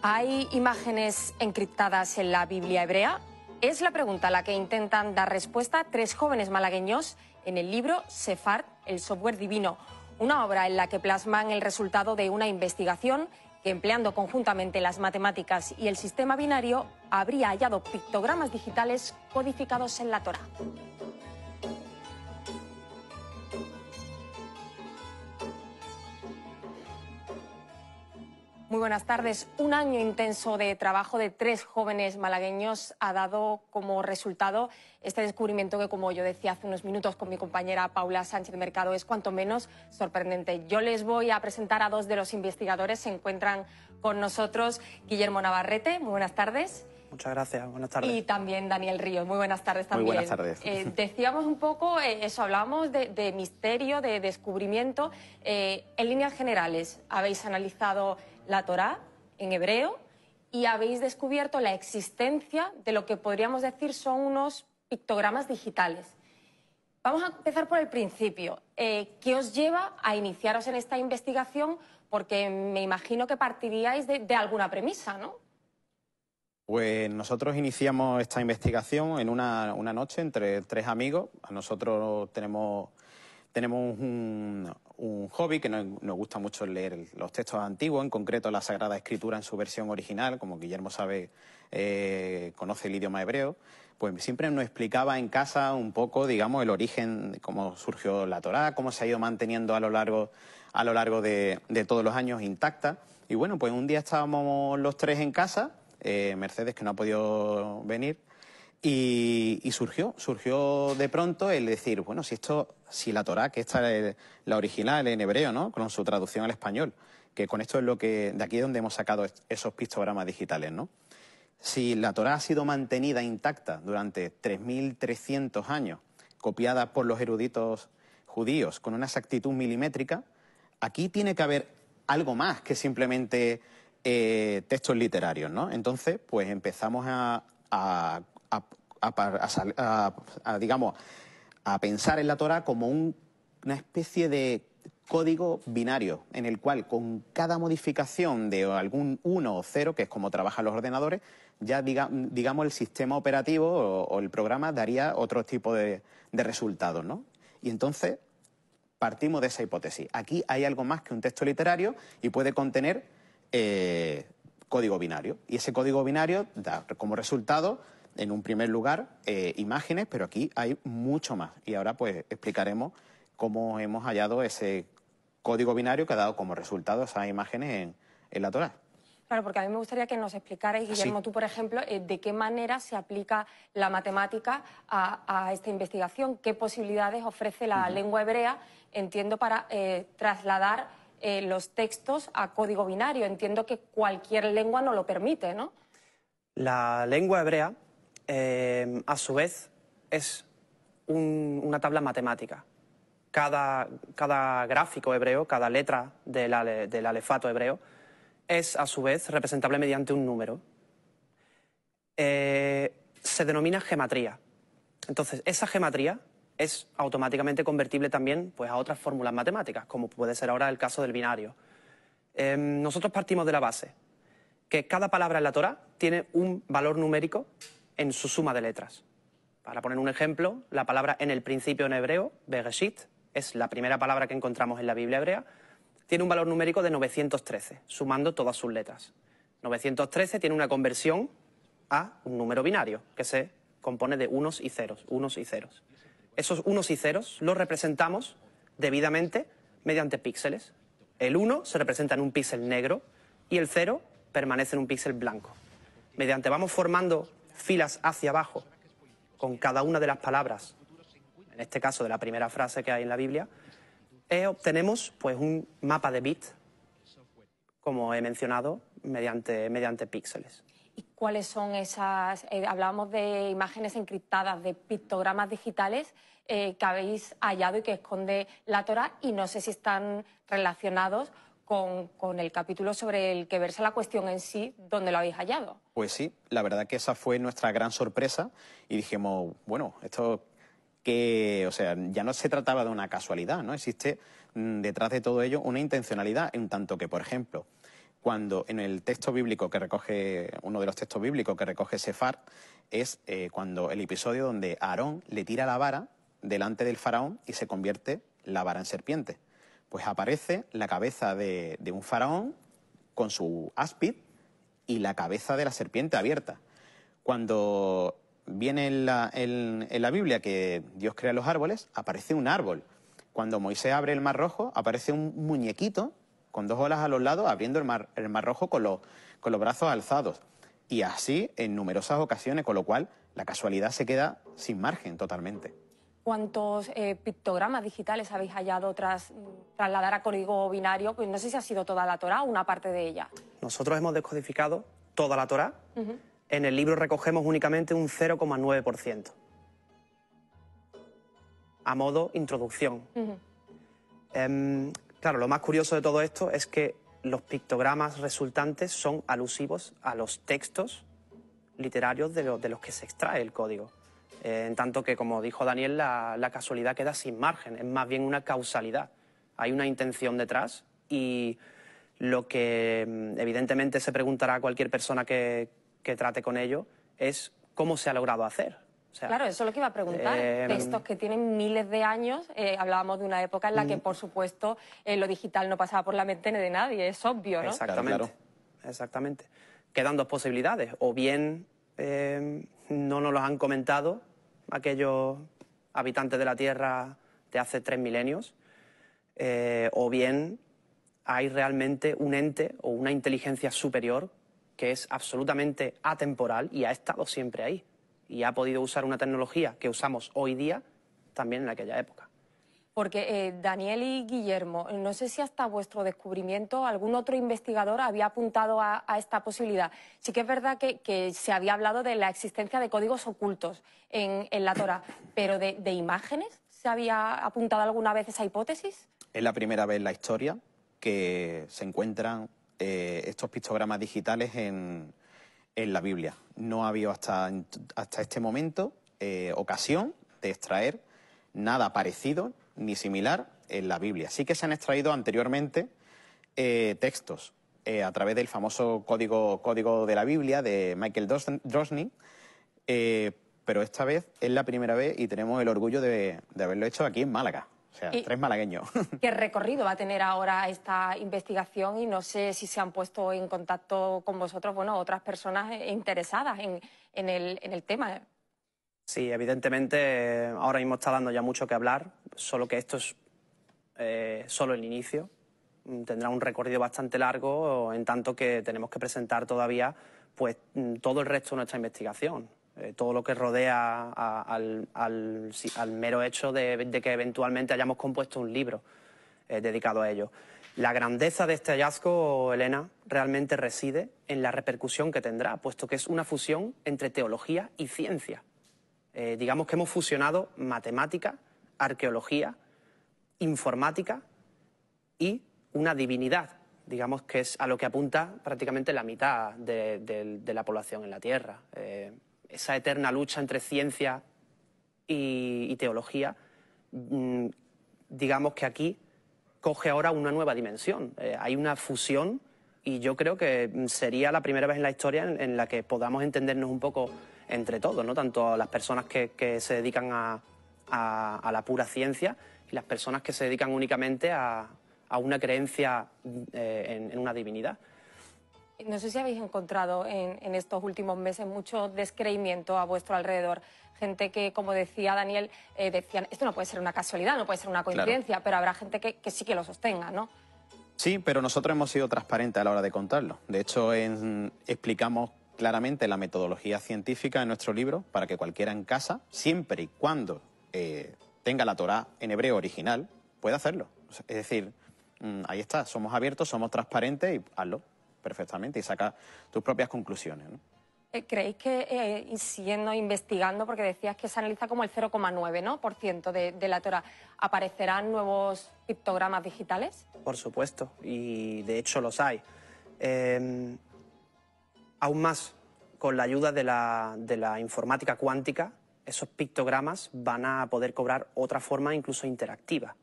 ¿Hay imágenes encriptadas en la Biblia hebrea? Es la pregunta a la que intentan dar respuesta tres jóvenes malagueños en el libro Sefard, el software divino, una obra en la que plasman el resultado de una investigación que, empleando conjuntamente las matemáticas y el sistema binario, habría hallado pictogramas digitales codificados en la Torá. Muy buenas tardes. Un año intenso de trabajo de tres jóvenes malagueños ha dado como resultado este descubrimiento que, como yo decía hace unos minutos con mi compañera Paula Sánchez Mercado, es cuanto menos sorprendente. Yo les voy a presentar a dos de los investigadores. Se encuentran con nosotros Guillermo Navarrete. Muy buenas tardes. Muchas gracias, buenas tardes. Y también Daniel Ríos. Muy buenas tardes también. Muy buenas tardes. Decíamos un poco eso, hablábamos de misterio, de descubrimiento. En líneas generales, habéis analizado la Torá en hebreo y habéis descubierto la existencia de lo que podríamos decir son unos pictogramas digitales. Vamos a empezar por el principio. ¿Qué os lleva a iniciaros en esta investigación? Porque me imagino que partiríais de alguna premisa, ¿no? Pues nosotros iniciamos esta investigación en una noche entre tres amigos. A nosotros tenemos un hobby que nos gusta mucho leer los textos antiguos, en concreto la Sagrada Escritura en su versión original. Como Guillermo sabe, conoce el idioma hebreo, pues siempre nos explicaba en casa un poco, digamos, el origen, cómo surgió la Torá, cómo se ha ido manteniendo a lo largo de todos los años intacta. Y bueno, pues un día estábamos los tres en casa, Mercedes, que no ha podido venir, y surgió de pronto el decir, bueno, si la Torá, que esta es la original en hebreo, ¿no?, con su traducción al español, que con esto es de aquí es donde hemos sacado esos pictogramas digitales, ¿no? Si la Torá ha sido mantenida intacta durante 3.300 años, copiada por los eruditos judíos con una exactitud milimétrica, aquí tiene que haber algo más que simplemente textos literarios, ¿no? Entonces, pues empezamos digamos, a pensar en la Torá como una especie de código binario, en el cual con cada modificación de algún 1 o 0, que es como trabajan los ordenadores, ya digamos el sistema operativo o el programa daría otro tipo de resultados, ¿no? Y entonces partimos de esa hipótesis. Aquí hay algo más que un texto literario y puede contener código binario. Y ese código binario da como resultado, en un primer lugar, imágenes, pero aquí hay mucho más. Y ahora pues explicaremos cómo hemos hallado ese código binario que ha dado como resultado esas imágenes en la Torá. Claro, porque a mí me gustaría que nos explicarais, Guillermo, Sí. Tú, por ejemplo, de qué manera se aplica la matemática a esta investigación, qué posibilidades ofrece la lengua hebrea, entiendo, para trasladar los textos a código binario. Entiendo que cualquier lengua no lo permite, ¿no? La lengua hebrea, a su vez, es una tabla matemática. Cada gráfico hebreo, cada letra del alefato hebreo, es a su vez representable mediante un número. Se denomina gematría. Entonces, esa gematría es automáticamente convertible también, pues, a otras fórmulas matemáticas, como puede ser ahora el caso del binario. Nosotros partimos de la base que cada palabra en la Torá tiene un valor numérico en su suma de letras. Para poner un ejemplo, la palabra en el principio en hebreo, Bereshit, es la primera palabra que encontramos en la Biblia hebrea, tiene un valor numérico de 913, sumando todas sus letras. 913 tiene una conversión a un número binario, que se compone de unos y ceros, unos y ceros. Esos unos y ceros los representamos debidamente mediante píxeles. El 1 se representa en un píxel negro y el 0 permanece en un píxel blanco. Vamos formando filas hacia abajo con cada una de las palabras, en este caso de la primera frase que hay en la Biblia, obtenemos pues un mapa de bits, como he mencionado, mediante píxeles. ¿Y cuáles son esas? Hablábamos de imágenes encriptadas, de pictogramas digitales que habéis hallado y que esconde la Torá, y no sé si están relacionados con el capítulo sobre el que versa la cuestión en sí, donde lo habéis hallado. Pues sí, la verdad que esa fue nuestra gran sorpresa y dijimos, bueno, esto que, o sea, ya no se trataba de una casualidad, ¿no? Existe detrás de todo ello una intencionalidad, en tanto que, por ejemplo, cuando en el texto bíblico que recoge, uno de los textos bíblicos que recoge Sefar, es cuando el episodio donde Aarón le tira la vara delante del faraón y se convierte la vara en serpiente. Pues aparece la cabeza de un faraón con su áspid y la cabeza de la serpiente abierta. Cuando viene en la Biblia que Dios crea los árboles, aparece un árbol. Cuando Moisés abre el Mar Rojo, aparece un muñequito con dos olas a los lados abriendo el Mar Rojo con los brazos alzados. Y así en numerosas ocasiones, con lo cual la casualidad se queda sin margen totalmente. ¿Cuántos pictogramas digitales habéis hallado tras trasladar a código binario? Pues no sé si ha sido toda la Torá o una parte de ella. Nosotros hemos descodificado toda la Torá. En el libro recogemos únicamente un 0,9%. A modo introducción. Claro, lo más curioso de todo esto es que los pictogramas resultantes son alusivos a los textos literarios de los que se extrae el código. En tanto que, como dijo Daniel, la casualidad queda sin margen, es más bien una causalidad. Hay una intención detrás y lo que evidentemente se preguntará a cualquier persona que trate con ello es cómo se ha logrado hacer. O sea, claro, eso es lo que iba a preguntar. Textos que tienen miles de años, hablábamos de una época en la que, por supuesto, lo digital no pasaba por la mente de nadie, es obvio, ¿no? Exactamente, claro. Exactamente. Quedan dos posibilidades, o bien no nos los han comentado aquellos habitantes de la Tierra de hace 3 milenios, o bien hay realmente un ente o una inteligencia superior que es absolutamente atemporal y ha estado siempre ahí. Y ha podido usar una tecnología que usamos hoy día también en aquella época. Porque Daniel y Guillermo, no sé si hasta vuestro descubrimiento algún otro investigador había apuntado a esta posibilidad. Sí que es verdad que se había hablado de la existencia de códigos ocultos en la Torá, pero de imágenes, ¿se había apuntado alguna vez esa hipótesis? Es la primera vez en la historia que se encuentran estos pictogramas digitales en la Biblia. No ha habido hasta este momento ocasión de extraer nada parecido ni similar en la Biblia. Sí que se han extraído anteriormente textos a través del famoso código de la Biblia de Michael Drosnin, pero esta vez es la primera vez y tenemos el orgullo de haberlo hecho aquí en Málaga. O sea, 3 malagueños. ¿Qué recorrido va a tener ahora esta investigación? Y no sé si se han puesto en contacto con vosotros, bueno, otras personas interesadas en el tema. Sí, evidentemente ahora mismo está dando ya mucho que hablar, solo que esto es solo el inicio. Tendrá un recorrido bastante largo, en tanto que tenemos que presentar todavía pues, todo el resto de nuestra investigación. Todo lo que rodea al mero hecho de que eventualmente hayamos compuesto un libro dedicado a ello. La grandeza de este hallazgo, Elena, realmente reside en la repercusión que tendrá, puesto que es una fusión entre teología y ciencia. Digamos que hemos fusionado matemática, arqueología, informática y una divinidad, digamos que es a lo que apunta prácticamente la mitad de la población en la Tierra. Esa eterna lucha entre ciencia y teología, digamos que aquí coge ahora una nueva dimensión. Hay una fusión y yo creo que sería la primera vez en la historia en la que podamos entendernos un poco entre todos, ¿no? Tanto las personas que se dedican a la pura ciencia y las personas que se dedican únicamente a una creencia en una divinidad. No sé si habéis encontrado en estos últimos meses mucho descreimiento a vuestro alrededor. Gente que, como decía Daniel, decían, esto no puede ser una casualidad, no puede ser una coincidencia, claro. Pero habrá gente que sí que lo sostenga, ¿no? Sí, pero nosotros hemos sido transparentes a la hora de contarlo. De hecho, explicamos claramente la metodología científica en nuestro libro para que cualquiera en casa, siempre y cuando tenga la Torá en hebreo original, pueda hacerlo. Es decir, ahí está, somos abiertos, somos transparentes y hazlo perfectamente y saca tus propias conclusiones, ¿no? ¿Creéis que, siguiendo investigando, porque decías que se analiza como el 0,9%, ¿no? de la Torá, ¿aparecerán nuevos pictogramas digitales? Por supuesto, y de hecho los hay. Aún más, con la ayuda de la informática cuántica, esos pictogramas van a poder cobrar otra forma incluso interactiva.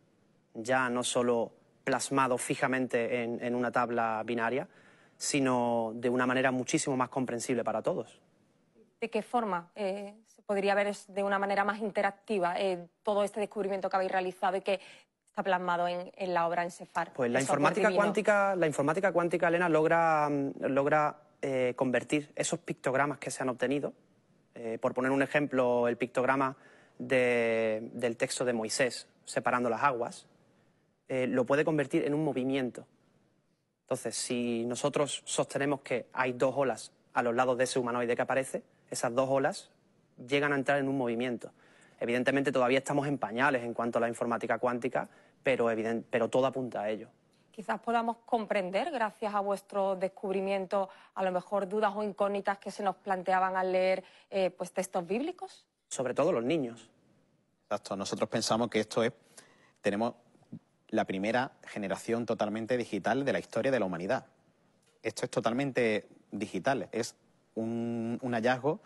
Ya no solo plasmados fijamente en una tabla binaria, sino de una manera muchísimo más comprensible para todos. ¿De qué forma se podría ver de una manera más interactiva todo este descubrimiento que habéis realizado y que está plasmado en la obra en Sefar? Pues la informática cuántica, Elena, logra convertir esos pictogramas que se han obtenido, por poner un ejemplo, el pictograma del texto de Moisés separando las aguas, lo puede convertir en un movimiento. Entonces, si nosotros sostenemos que hay dos olas a los lados de ese humanoide que aparece, esas dos olas llegan a entrar en un movimiento. Evidentemente todavía estamos en pañales en cuanto a la informática cuántica, pero todo apunta a ello. Quizás podamos comprender, gracias a vuestro descubrimiento, a lo mejor dudas o incógnitas que se nos planteaban al leer pues textos bíblicos. Sobre todo los niños. Exacto. Nosotros pensamos que tenemos la primera generación totalmente digital de la historia de la humanidad. Esto es totalmente digital, es un hallazgo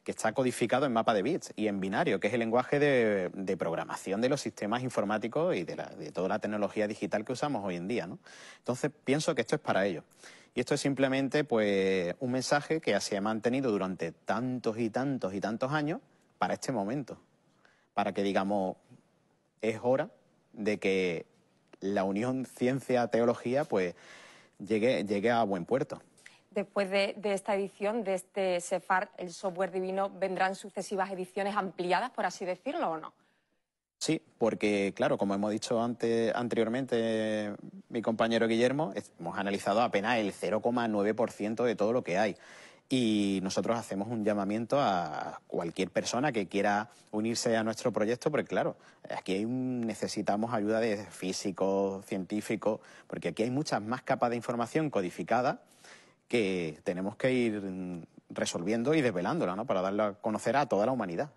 que está codificado en mapa de bits y en binario, que es el lenguaje de programación de los sistemas informáticos y de toda la tecnología digital que usamos hoy en día, ¿no? Entonces, pienso que esto es para ello. Y esto es simplemente pues, un mensaje que se ha mantenido durante tantos y tantos y tantos años para este momento. Para que, digamos, es hora de que la unión ciencia-teología pues, llegue a buen puerto. Después de esta edición, de este Sefar, el software divino, ¿vendrán sucesivas ediciones ampliadas, por así decirlo, o no? Sí, porque, claro, como hemos dicho anteriormente mi compañero Guillermo, hemos analizado apenas el 0,9% de todo lo que hay. Y nosotros hacemos un llamamiento a cualquier persona que quiera unirse a nuestro proyecto, porque, claro, aquí necesitamos ayuda de físicos, científicos, porque aquí hay muchas más capas de información codificada que tenemos que ir resolviendo y desvelándola, ¿no?, para darla a conocer a toda la humanidad.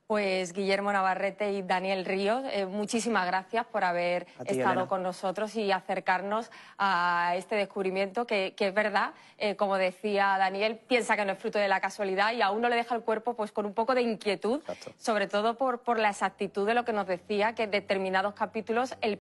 Pues Guillermo Navarrete y Daniel Ríos, muchísimas gracias por haber estado Elena, con nosotros y acercarnos a este descubrimiento que es verdad, como decía Daniel, piensa que no es fruto de la casualidad y a uno le deja el cuerpo pues con un poco de inquietud, Exacto. sobre todo por la exactitud de lo que nos decía, que en determinados capítulos el